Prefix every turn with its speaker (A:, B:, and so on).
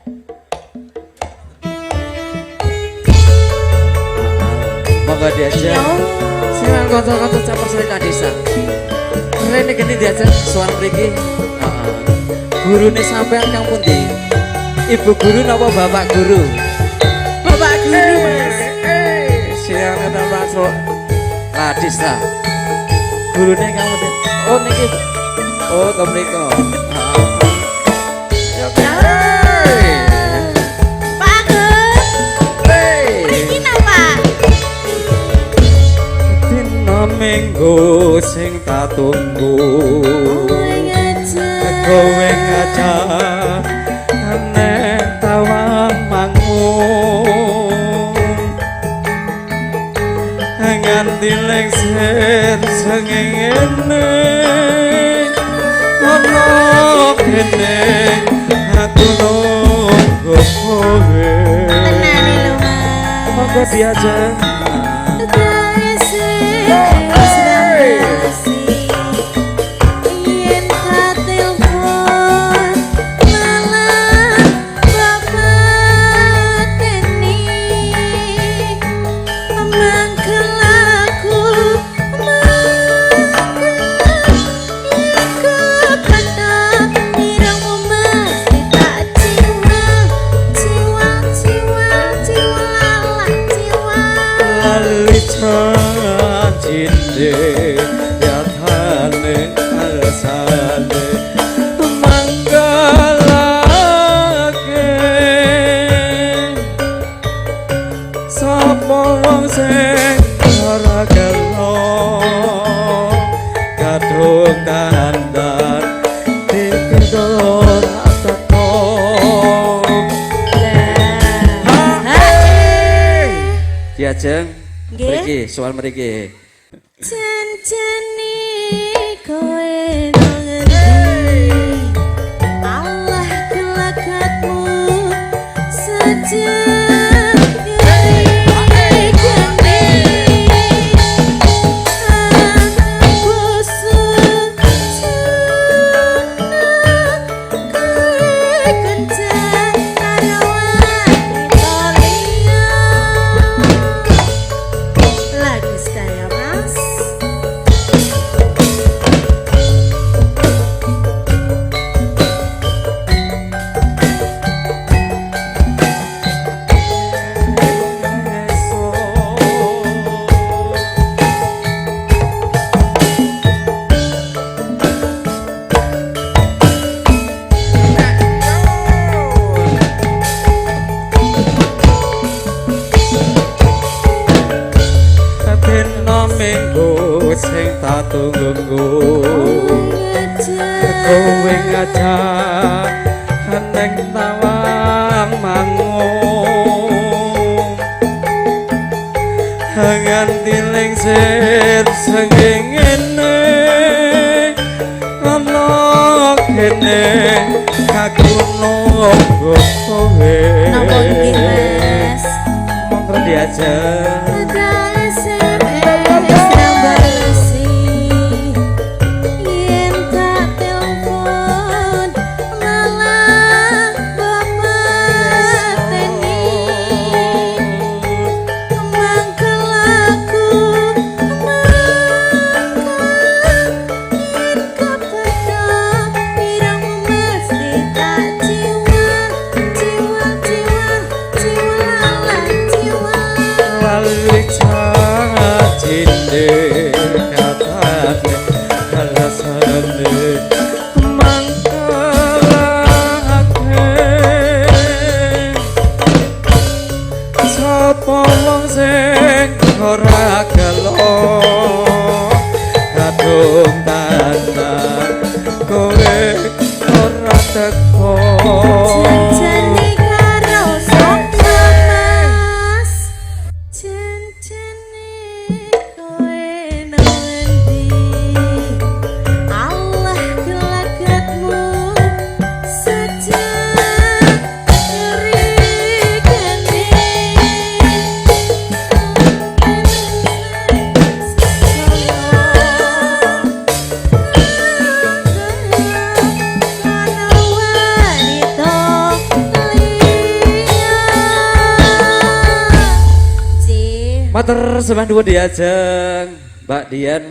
A: Monggo diajak. Silang kanca-kanca campur cerita desa. Rene geni diajak suara mriki. Gurune sampean kang pundi? Ibu guru napa bapak guru? Bapak guru, Mas. Siang ana masuk. Desa. Gurune kang pundi? Oh niki. Oh, to mriko. Minggu sing tak tunggu kowe ngajak nek tawang mangung nganti lengser sengene ono kene aku nunggu kowe monggo diajak diajeng mriki soal mriki
B: janjane kowe ngerti Allah kelakatmu saja minggu sing tak tunggu kowe ngajak neng tawang mangung nganti lengser sengene ana kene aku nunggu kowe napa iki Mas
A: monggo diajak Lali Matur sembah nuwun diajeng Mbak Dian.